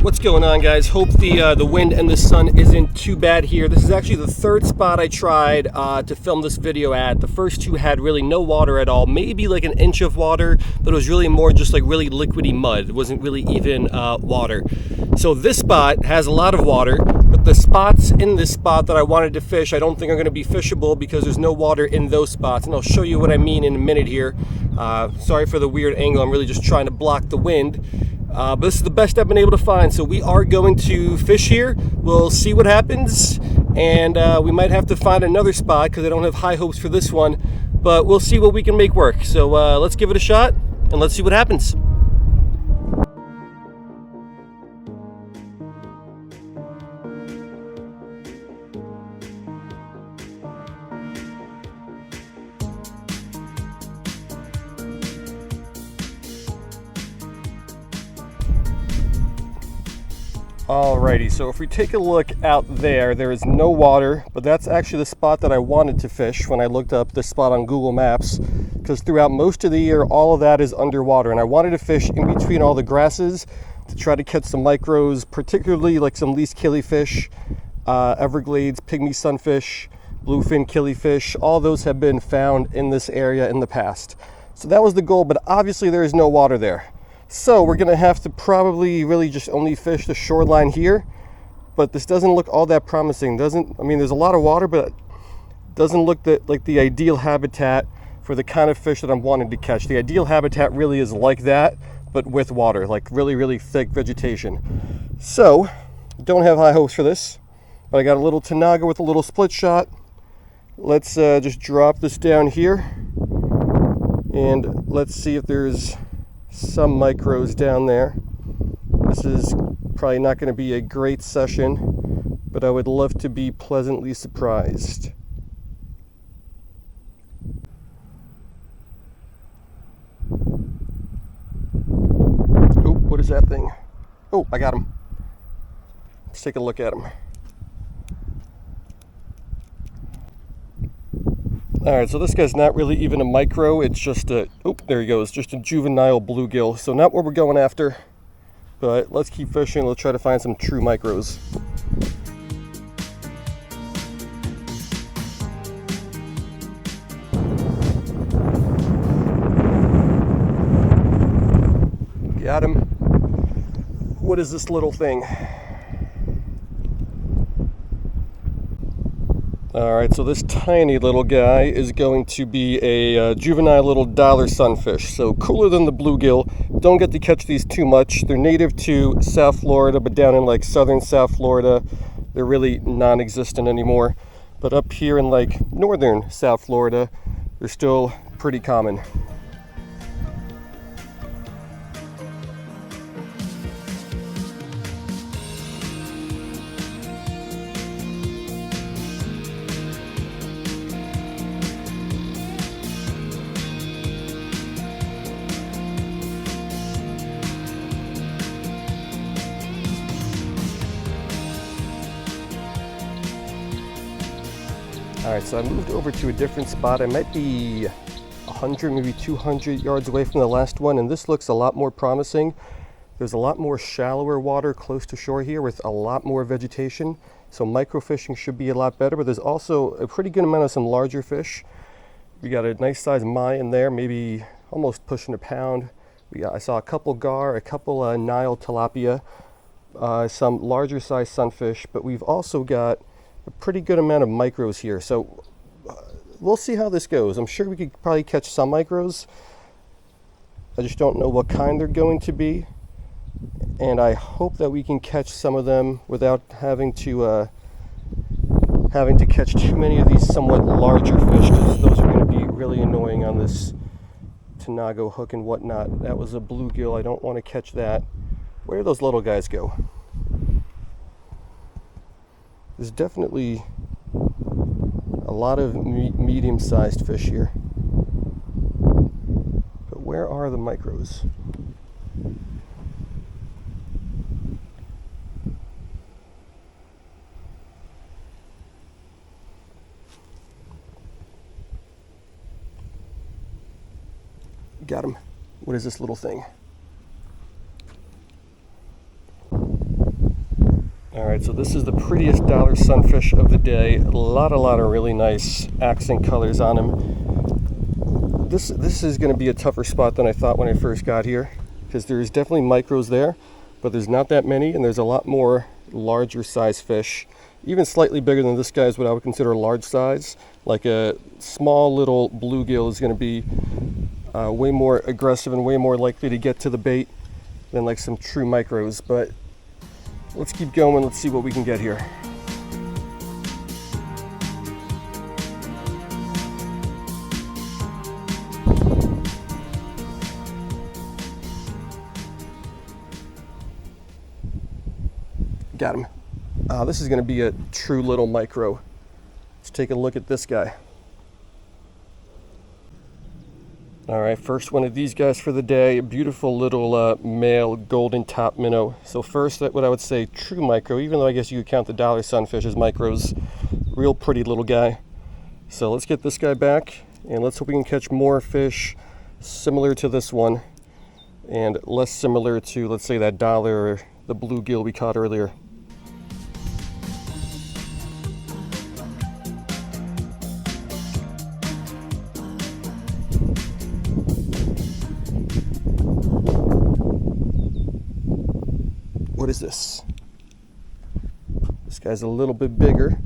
What's going on, guys? Hope the wind and the sun isn't too bad here. This is actually the third spot I tried to film this video at. The first two had really no water at all, maybe like an inch of water, but it was really more just like really liquidy mud. It wasn't really even water. So this spot has a lot of water, but the spots in this spot that I wanted to fish I don't think are going to be fishable because there's no water in those spots, and I'll show you what I mean in a minute here. Sorry for the weird angle, I'm really just trying to block the wind. But this is the best I've been able to find, so we are going to fish here. We'll see what happens, and we might have to find another spot because I don't have high hopes for this one, but we'll see what we can make work. So let's give it a shot and let's see what happens. Alrighty, so if we take a look out there, there is no water, but that's actually the spot that I wanted to fish when I looked up this spot on Google Maps, because throughout most of the year, all of that is underwater, and I wanted to fish in between all the grasses to try to catch some micros, particularly like some least killifish, Everglades, pygmy sunfish, bluefin killifish. All those have been found in this area in the past. So that was the goal, but obviously there is no water there. So we're gonna have to probably really just only fish the shoreline here, but this doesn't look all that promising. I mean, there's a lot of water, but it doesn't look like the ideal habitat for the kind of fish that I'm wanting to catch. The ideal habitat really is like that, but with water, like really, really thick vegetation. So, don't have high hopes for this, but I got a little tanaga with a little split shot. Let's just drop this down here, and let's see if there's some micros down there. This is probably not going to be a great session, but I would love to be pleasantly surprised. Oh, what is that thing? Oh, I got him. Let's take a look at him. Alright, so this guy's not really even a micro, it's just a, oh, there he goes, just a juvenile bluegill. So not what we're going after, but let's keep fishing, let's try to find some true micros. Got him. What is this little thing? Alright, so this tiny little guy is going to be a juvenile little dollar sunfish. So cooler than the bluegill. Don't get to catch these too much. They're native to South Florida, but down in like southern South Florida, they're really non-existent anymore. But up here in like northern South Florida, they're still pretty common. Alright, so I moved over to a different spot. I might be 100, maybe 200 yards away from the last one, and this looks a lot more promising. There's a lot more shallower water close to shore here with a lot more vegetation, so microfishing should be a lot better, but there's also a pretty good amount of some larger fish. We got a nice sized mai in there, maybe almost pushing a pound. I saw a couple gar, a couple Nile tilapia, some larger sized sunfish, but we've also got a pretty good amount of micros here, so we'll see how this goes. I'm sure we could probably catch some micros. I just don't know what kind they're going to be, and I hope that we can catch some of them without having to catch too many of these somewhat larger fish, because those are going to be really annoying on this tanago hook and whatnot. That was a bluegill. I don't want to catch that. Where do those little guys go? There's definitely a lot of medium-sized fish here. But where are the micros? Got him. What is this little thing? Alright, so this is the prettiest dollar sunfish of the day. A lot of really nice accent colors on him. This is going to be a tougher spot than I thought when I first got here, because there's definitely micros there, but there's not that many, and there's a lot more larger size fish. Even slightly bigger than this guy is what I would consider large size. Like a small little bluegill is going to be way more aggressive and way more likely to get to the bait than like some true micros. But let's keep going. Let's see what we can get here. Got him. This is going to be a true little micro. Let's take a look at this guy. All right, first one of these guys for the day. A beautiful little male golden top minnow. So first, what I would say, true micro, even though I guess you could count the dollar sunfish as micros. Real pretty little guy. So let's get this guy back, and let's hope we can catch more fish similar to this one, and less similar to, let's say, that dollar or the bluegill we caught earlier. What is this? This guy's a little bit bigger.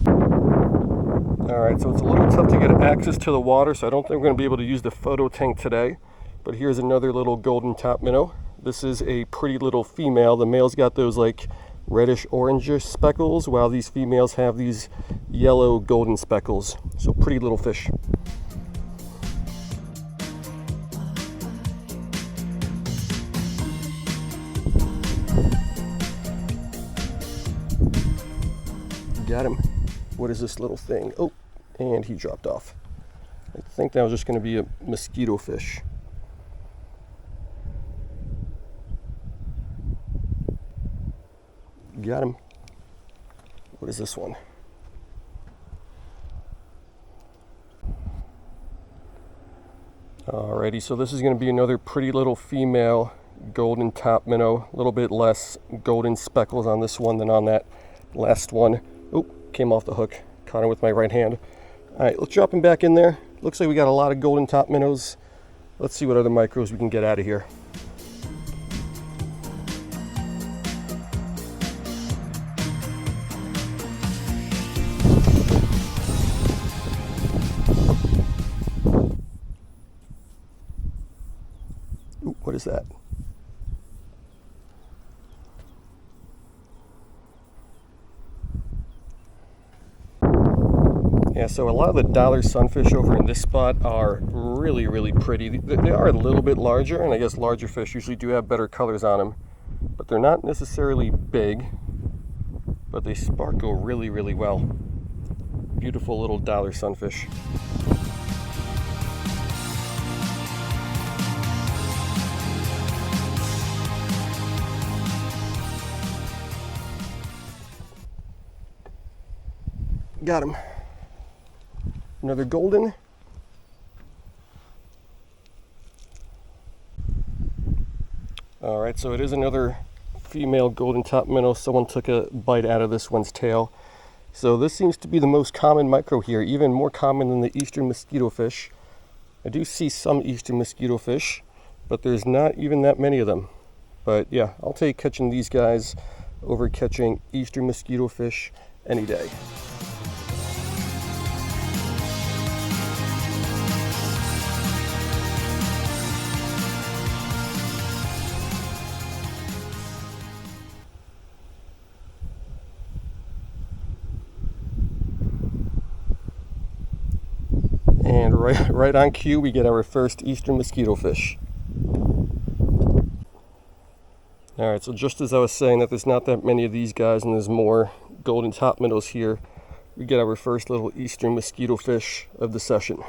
Alright, so it's a little tough to get access to the water, so I don't think we're going to be able to use the photo tank today. But here's another little golden top minnow. This is a pretty little female. The male's got those like reddish orangish speckles, while these females have these yellow golden speckles. So pretty little fish. Got him. What is this little thing? Oh, and he dropped off. I think that was just going to be a mosquito fish. Got him. What is this one? Alrighty, so this is going to be another pretty little female golden top minnow. A little bit less golden speckles on this one than on that last one. Oh, came off the hook. Caught him with my right hand. Alright, let's drop him back in there. Looks like we got a lot of golden top minnows. Let's see what other micros we can get out of here. Ooh, what is that? Yeah, so a lot of the dollar sunfish over in this spot are really pretty. They are a little bit larger, and I guess larger fish usually do have better colors on them, but they're not necessarily big, but they sparkle really well. Beautiful little dollar sunfish. Got him. Another golden. Alright, so it is another female golden top minnow. Someone took a bite out of this one's tail. So this seems to be the most common micro here, even more common than the eastern mosquito fish. I do see some eastern mosquito fish, but there's not even that many of them. But yeah, I'll take catching these guys over catching eastern mosquito fish any day. And right on cue, we get our first eastern mosquito fish. Alright, so just as I was saying that there's not that many of these guys and there's more golden top minnows here, we get our first little eastern mosquito fish of the session.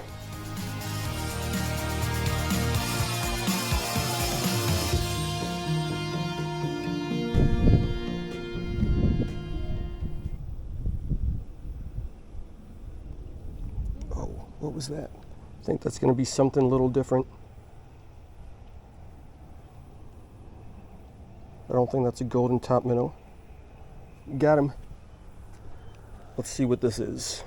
What was that? I think that's going to be something a little different. I don't think that's a golden top minnow. got him. Let's see what this is.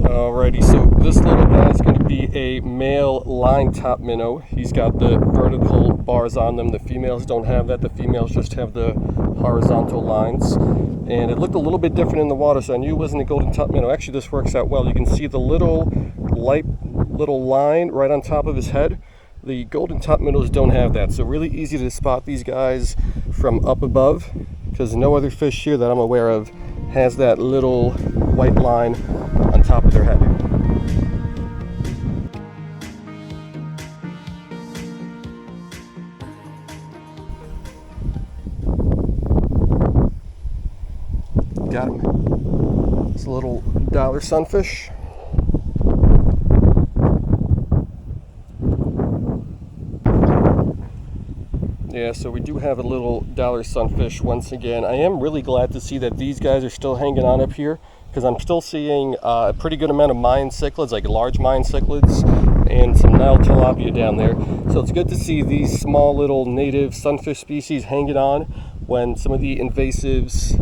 Alrighty, so this little guy is going to be a male line top minnow. He's got the vertical bars on them. The females don't have that. The females just have the horizontal lines. And it looked a little bit different in the water, so I knew it wasn't a golden top minnow. Actually, this works out well. You can see the little line right on top of his head. The golden top minnows don't have that, so really easy to spot these guys from up above, because no other fish here that I'm aware of has that little white line on top of their head. Got him. It's a little dollar sunfish. Yeah, so we do have a little dollar sunfish once again. I am really glad to see that these guys are still hanging on up here, because I'm still seeing a pretty good amount of Mayan cichlids, like large Mayan cichlids, and some Nile tilapia down there. So it's good to see these small little native sunfish species hanging on when some of the invasives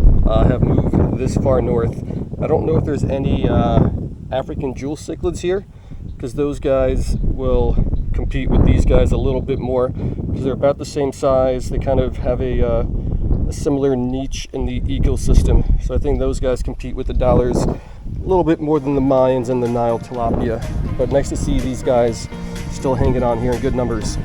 have moved this far north. I don't know if there's any African jewel cichlids here, because those guys will compete with these guys a little bit more, because they're about the same size. They kind of have a similar niche in the ecosystem. So I think those guys compete with the dollars a little bit more than the Mayans and the Nile tilapia. But nice to see these guys still hanging on here in good numbers.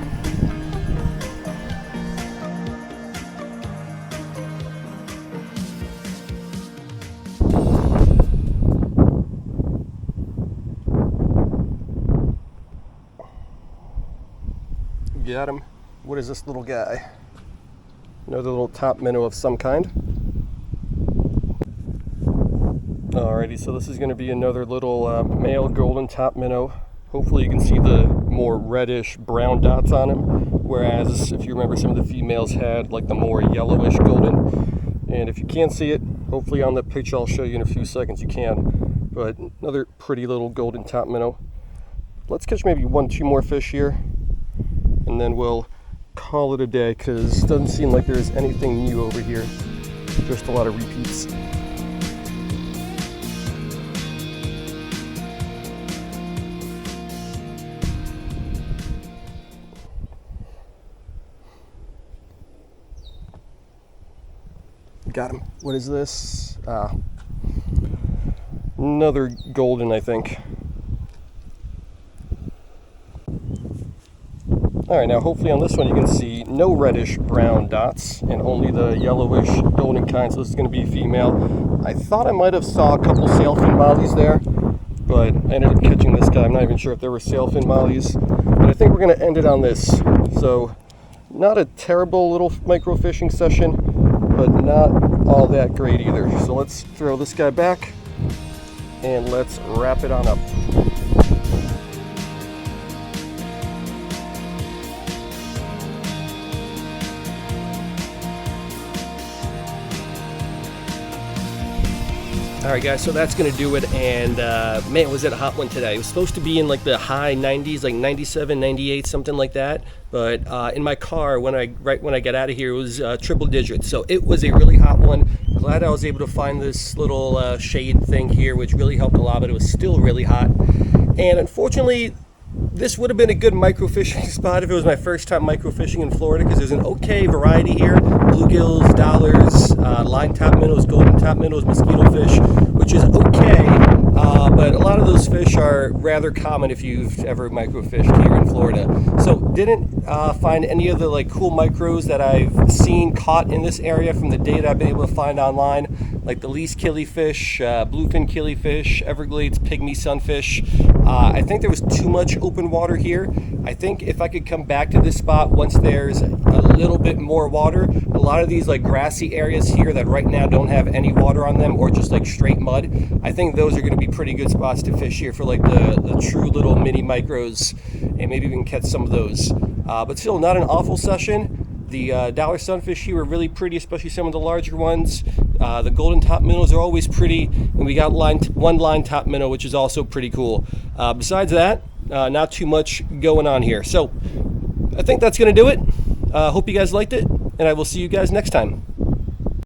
Got him. What is this little guy? Another little top minnow of some kind. Alrighty, so this is going to be another little male golden top minnow. Hopefully you can see the more reddish brown dots on him, whereas if you remember, some of the females had like the more yellowish golden. And if you can't see it, hopefully on the picture I'll show you in a few seconds you can. But another pretty little golden top minnow. Let's catch maybe 1-2 more fish here, and then we'll call it a day, because it doesn't seem like there's anything new over here. Just a lot of repeats. Got him. What is this? Another golden, I think. Alright, now hopefully on this one you can see no reddish brown dots and only the yellowish golden kind, so this is going to be female. I thought I might have saw a couple sailfin mollies there, but I ended up catching this guy. I'm not even sure if there were sailfin mollies, but I think we're going to end it on this. So not a terrible little microfishing session, but not all that great either. So let's throw this guy back and let's wrap it on up. Alright guys, so that's going to do it, and man, was it a hot one today. It was supposed to be in like the high 90s, like 97, 98, something like that, but in my car, right when I got out of here, it was triple digits, so it was a really hot one. Glad I was able to find this little shade thing here, which really helped a lot, but it was still really hot. And unfortunately, this would have been a good microfishing spot if it was my first time microfishing in Florida, because there's an okay variety here. Bluegills, dollars, line top minnows, golden top minnows, mosquito fish, which is okay, but a lot of those fish are rather common if you've ever microfished here in Florida. So didn't find any of the like cool micros that I've seen caught in this area from the data I've been able to find online, like the least killifish, bluefin killifish, Everglades pygmy sunfish. I think there was too much open water here. I think if I could come back to this spot once there's a little bit more water, a lot of these like grassy areas here that right now don't have any water on them or just like straight mud, I think those are going to be pretty good spots to fish here for like the true little mini micros, and maybe we can catch some of those. But still not an awful session. The dollar sunfish here were really pretty, especially some of the larger ones. The golden top minnows are always pretty, and we got one line top minnow, which is also pretty cool. Besides that, not too much going on here. So I think that's going to do it. Hope you guys liked it. and I will see you guys next time.